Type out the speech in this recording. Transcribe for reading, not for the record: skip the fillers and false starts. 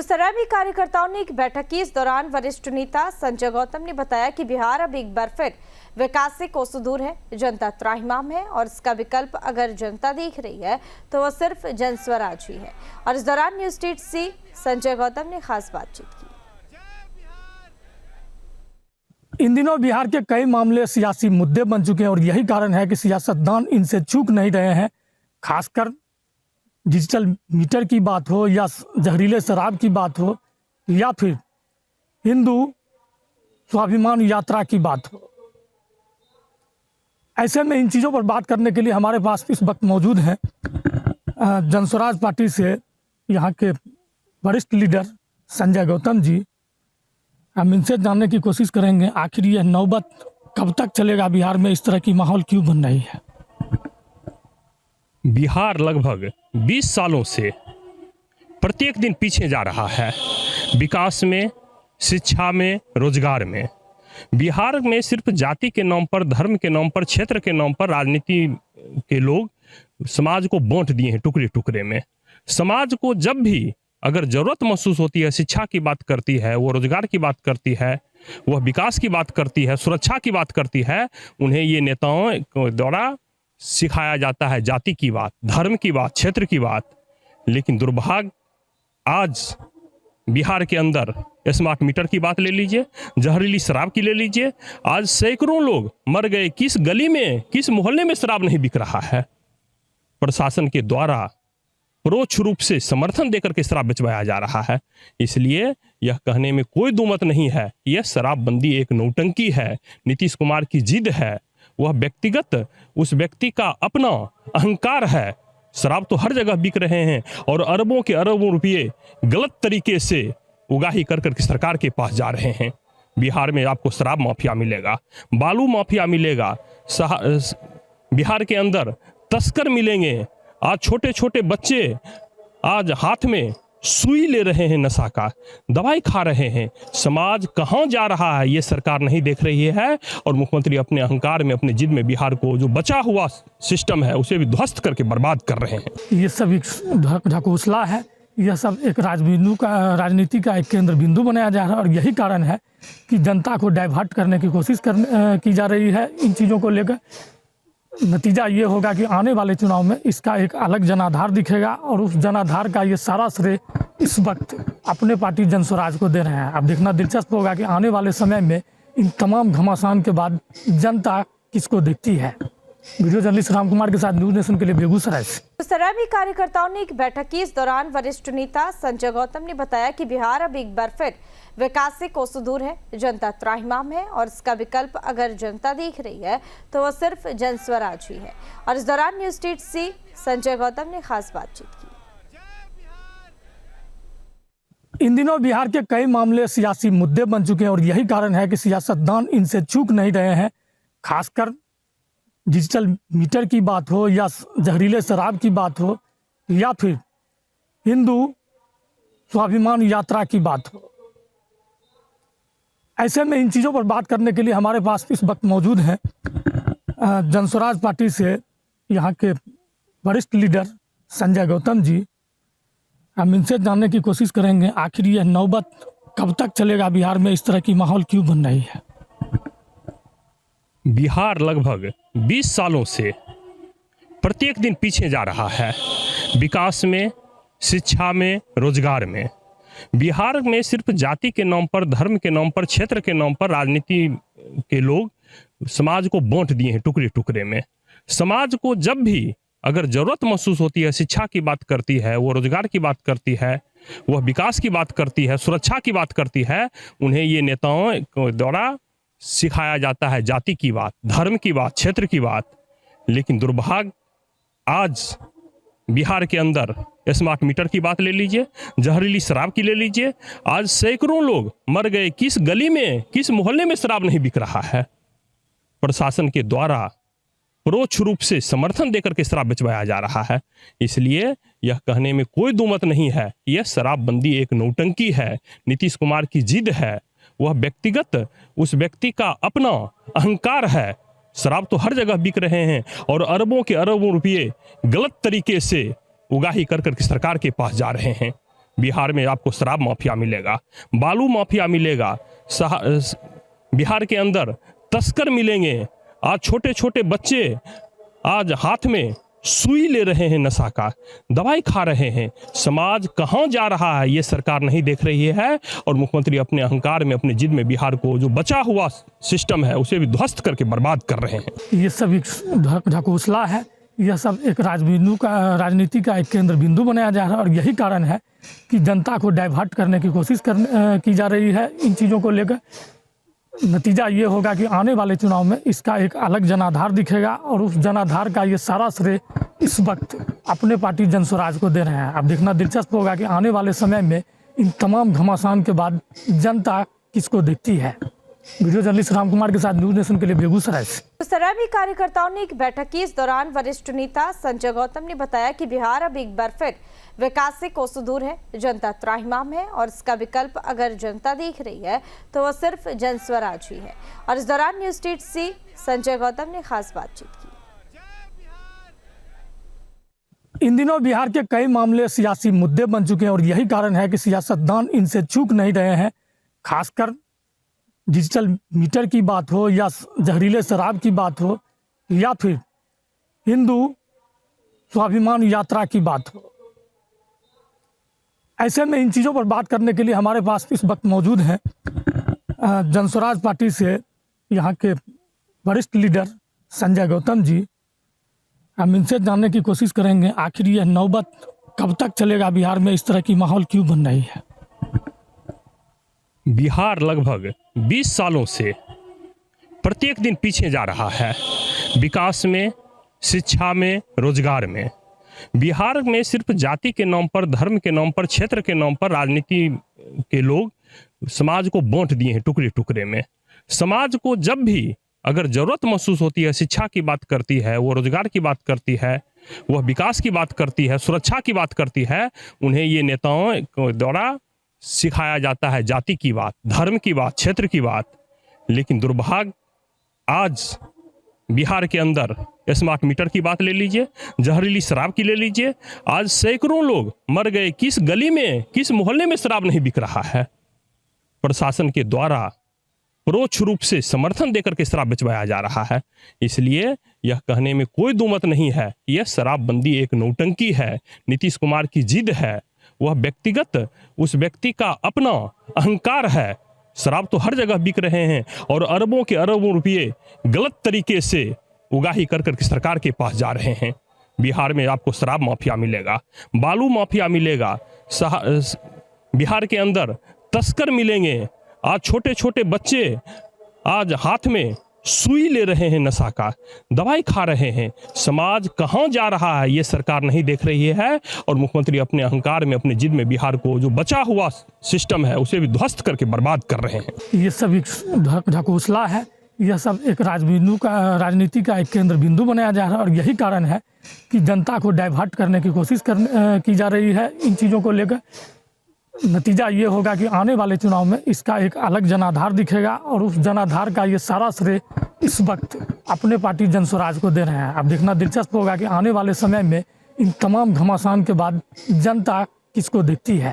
सराबी कार्यकर्ताओं ने एक बैठक की। इस दौरान वरिष्ठ नेता संजय गौतम ने बताया कि बिहार अब एक बार फिर विकास से कोसों दूर है, जनता त्राहिमाम है और इसका विकल्प अगर जनता देख रही है तो वह सिर्फ जन स्वराज ही है। और इस दौरान न्यूज स्टेट से संजय गौतम ने खास बातचीत की। इन दिनों बिहार के कई मामले सियासी मुद्दे बन चुके हैं और यही कारण है कि सियासतदान इनसे चूक नहीं रहे हैं। खासकर डिजिटल मीटर की बात हो या जहरीले शराब की बात हो या फिर हिंदू स्वाभिमान यात्रा की बात हो। ऐसे में इन चीज़ों पर बात करने के लिए हमारे पास इस वक्त मौजूद हैं जन स्वराज पार्टी से यहाँ के वरिष्ठ लीडर संजय गौतम जी। हम इनसे जानने की कोशिश करेंगे आखिर यह नौबत कब तक चलेगा, बिहार में इस तरह की माहौल क्यों बन रही है। बिहार लगभग 20 सालों से प्रत्येक दिन पीछे जा रहा है, विकास में, शिक्षा में, रोजगार में। बिहार में सिर्फ जाति के नाम पर, धर्म के नाम पर, क्षेत्र के नाम पर राजनीति के लोग समाज को बांट दिए हैं टुकड़े टुकड़े में। समाज को जब भी अगर ज़रूरत महसूस होती है, शिक्षा की बात करती है, वो रोजगार की बात करती है, वह विकास की बात करती है, सुरक्षा की बात करती है, उन्हें ये नेताओं द्वारा सिखाया जाता है जाति की बात, धर्म की बात, क्षेत्र की बात। लेकिन दुर्भाग्य आज बिहार के अंदर स्मार्ट मीटर की बात ले लीजिए, जहरीली शराब की ले लीजिए। आज सैकड़ों लोग मर गए। किस गली में, किस मोहल्ले में शराब नहीं बिक रहा है। प्रशासन के द्वारा परोक्ष रूप से समर्थन देकर के शराब बेचवाया जा रहा है। इसलिए यह कहने में कोई दुमत नहीं है, यह शराबबंदी एक नौटंकी है, नीतीश कुमार की जिद है। वह व्यक्तिगत, उस व्यक्ति का अपना अहंकार है। शराब तो हर जगह बिक रहे हैं और अरबों के अरबों रुपये गलत तरीके से उगाही कर करके सरकार के पास जा रहे हैं। बिहार में आपको शराब माफिया मिलेगा, बालू माफिया मिलेगा, बिहार के अंदर तस्कर मिलेंगे। आज छोटे छोटे बच्चे आज हाथ में सुई ले रहे हैं, नशा का दवाई खा रहे हैं। समाज कहाँ जा रहा है ये सरकार नहीं देख रही है और मुख्यमंत्री अपने अहंकार में, अपने जिद में बिहार को जो बचा हुआ सिस्टम है उसे भी ध्वस्त करके बर्बाद कर रहे हैं। ये सब एक ढकोसला है, यह सब एक राजनीति का एक केंद्र बिंदु बनाया जा रहा है और यही कारण है कि जनता को डाइवर्ट करने की कोशिश की जा रही है इन चीज़ों को लेकर। नतीजा ये होगा कि आने वाले चुनाव में इसका एक अलग जनाधार दिखेगा और उस जनाधार का ये सारा श्रेय इस वक्त अपने पार्टी जन स्वराज को दे रहे हैं। अब देखना दिलचस्प होगा कि आने वाले समय में इन तमाम घमासान के बाद जनता किसको देखती है। वीडियो जर्नलिस्ट राम कुमार के साथ न्यूज नेशन के लिए बेगूसराय से। सराबी कार्यकर्ताओं ने एक बैठक की। इस दौरान वरिष्ठ नेता संजय गौतम ने बताया कि बिहार अब एक बार फिर विकास से कोसों दूर है, जनता त्राहिमाम है और इसका विकल्प अगर जनता देख रही है तो वह सिर्फ जन स्वराज ही है। और इस दौरान न्यूज स्टेट से संजय गौतम ने खास बातचीत की। इन दिनों बिहार के कई मामले सियासी मुद्दे बन चुके हैं और यही कारण है कि सियासतदान इनसे चूक नहीं रहे हैं। खासकर डिजिटल मीटर की बात हो या जहरीले शराब की बात हो या फिर हिंदू स्वाभिमान यात्रा की बात हो। ऐसे में इन चीज़ों पर बात करने के लिए हमारे पास इस वक्त मौजूद हैं जन स्वराज पार्टी से यहाँ के वरिष्ठ लीडर संजय गौतम जी। हम इनसे जानने की कोशिश करेंगे आखिर यह नौबत कब तक चलेगा, बिहार में इस तरह की माहौल क्यों बन रही है। बिहार लगभग 20 सालों से प्रत्येक दिन पीछे जा रहा है, विकास में, शिक्षा में, रोजगार में। बिहार में सिर्फ जाति के नाम पर, धर्म के नाम पर, क्षेत्र के नाम पर राजनीति के लोग समाज को बांट दिए हैं टुकड़े टुकड़े में। समाज को जब भी अगर ज़रूरत महसूस होती है, शिक्षा की बात करती है, वो रोजगार की बात करती है, वह विकास की बात करती है, सुरक्षा की बात करती है, उन्हें ये नेताओं द्वारा सिखाया जाता है जाति की बात, धर्म की बात, क्षेत्र की बात। लेकिन दुर्भाग्य आज बिहार के अंदर स्मार्ट मीटर की बात ले लीजिए, जहरीली शराब की ले लीजिए। आज सैकड़ों लोग मर गए। किस गली में, किस मोहल्ले में शराब नहीं बिक रहा है। प्रशासन के द्वारा परोक्ष रूप से समर्थन देकर के शराब बेचवाया जा रहा है। इसलिए यह कहने में कोई दुमत नहीं है, यह शराबबंदी एक नौटंकी है, नीतीश कुमार की जिद है। वह व्यक्तिगत, उस व्यक्ति का अपना अहंकार है। शराब तो हर जगह बिक रहे हैं और अरबों के अरबों रुपये गलत तरीके से उगाही कर करके सरकार के पास जा रहे हैं। बिहार में आपको शराब माफिया मिलेगा, बालू माफिया मिलेगा, बिहार के अंदर तस्कर मिलेंगे। आज छोटे छोटे बच्चे आज हाथ में सुई ले रहे हैं, नशा का दवाई खा रहे हैं। समाज कहाँ जा रहा है ये सरकार नहीं देख रही है और मुख्यमंत्री अपने अहंकार में, अपने जिद में बिहार को जो बचा हुआ सिस्टम है उसे भी ध्वस्त करके बर्बाद कर रहे हैं। ये सब एक ढकोसला है, यह सब एक राजनीति का एक केंद्र बिंदु बनाया जा रहा है और यही कारण है कि जनता को डाइवर्ट करने की कोशिश की जा रही है। इन चीज़ों को लेकर नतीजा ये होगा कि आने वाले चुनाव में इसका एक अलग जनाधार दिखेगा और उस जनाधार का ये सारा श्रेय इस वक्त अपने पार्टी जनस्वराज को दे रहे हैं। अब देखना दिलचस्प होगा कि आने वाले समय में इन तमाम घमासान के बाद जनता किसको देखती है। वीडियो जर्नलिस्ट राम कुमार के साथ न्यूज़ नेशन के लिए बेगूसराय से। बेगूसराय में कार्यकर्ताओं ने एक बैठक की। इस दौरान वरिष्ठ नेता संजय गौतम ने बताया कि बिहार अब एक बार फिर विकास से कोसों दूर है, जनता त्राहिमाम है और इसका विकल्प अगर जनता देख रही है तो वह सिर्फ जनस्वराज ही है। और इस दौरान न्यूज स्टेट से संजय गौतम ने खास बातचीत की। इन दिनों बिहार के कई मामले सियासी मुद्दे बन चुके हैं और यही कारण है कि सियासतदान इनसे चूक नहीं रहे हैं। खासकर डिजिटल मीटर की बात हो या जहरीले शराब की बात हो या फिर हिंदू स्वाभिमान यात्रा की बात हो। ऐसे में इन चीज़ों पर बात करने के लिए हमारे पास इस वक्त मौजूद हैं जनस्वराज पार्टी से यहाँ के वरिष्ठ लीडर संजय गौतम जी। हम इनसे जानने की कोशिश करेंगे आखिर यह नौबत कब तक चलेगा, बिहार में इस तरह की माहौल क्यों बन रही है। बिहार लगभग 20 सालों से प्रत्येक दिन पीछे जा रहा है, विकास में, शिक्षा में, रोजगार में। बिहार में सिर्फ जाति के नाम पर, धर्म के नाम पर, क्षेत्र के नाम पर राजनीति के लोग समाज को बांट दिए हैं टुकड़े टुकड़े में। समाज को जब भी अगर जरूरत महसूस होती है, शिक्षा की बात करती है, वो रोजगार की बात करती है, वह विकास की बात करती है, सुरक्षा की बात करती है, उन्हें ये नेताओं द्वारा सिखाया जाता है जाति की बात, धर्म की बात, क्षेत्र की बात। लेकिन दुर्भाग्य आज बिहार के अंदर स्मार्ट मीटर की बात ले लीजिए, जहरीली शराब की ले लीजिए। आज सैकड़ों लोग मर गए। किस गली में, किस मोहल्ले में शराब नहीं बिक रहा है। प्रशासन के द्वारा परोक्ष रूप से समर्थन देकर के शराब बेचवाया जा रहा है। इसलिए यह कहने में कोई दुमत नहीं है, यह शराबबंदी एक नौटंकी है, नीतीश कुमार की जिद है, वह व्यक्तिगत उस व्यक्ति का अपना अहंकार है। शराब तो हर जगह बिक रहे हैं और अरबों के अरबों रुपये गलत तरीके से उगाही कर करके सरकार के पास जा रहे हैं। बिहार में आपको शराब माफिया मिलेगा, बालू माफिया मिलेगा, बिहार के अंदर तस्कर मिलेंगे। आज छोटे छोटे बच्चे आज हाथ में सुई ले रहे हैं, नशा का दवाई खा रहे हैं। समाज कहाँ जा रहा है ये सरकार नहीं देख रही है और मुख्यमंत्री अपने अहंकार में, अपने जिद में बिहार को जो बचा हुआ सिस्टम है उसे भी ध्वस्त करके बर्बाद कर रहे हैं। ये सब एक ढकोसला है, यह सब एक राजनीति का एक केंद्र बिंदु बनाया जा रहा है और यही कारण है कि जनता को डाइवर्ट करने की कोशिश की जा रही है। इन चीज़ों को लेकर नतीजा ये होगा कि आने वाले चुनाव में इसका एक अलग जनाधार दिखेगा और उस जनाधार का ये सारा श्रेय इस वक्त अपने पार्टी जनस्वराज को दे रहे हैं। अब देखना दिलचस्प होगा कि आने वाले समय में इन तमाम घमासान के बाद जनता किसको देखती है।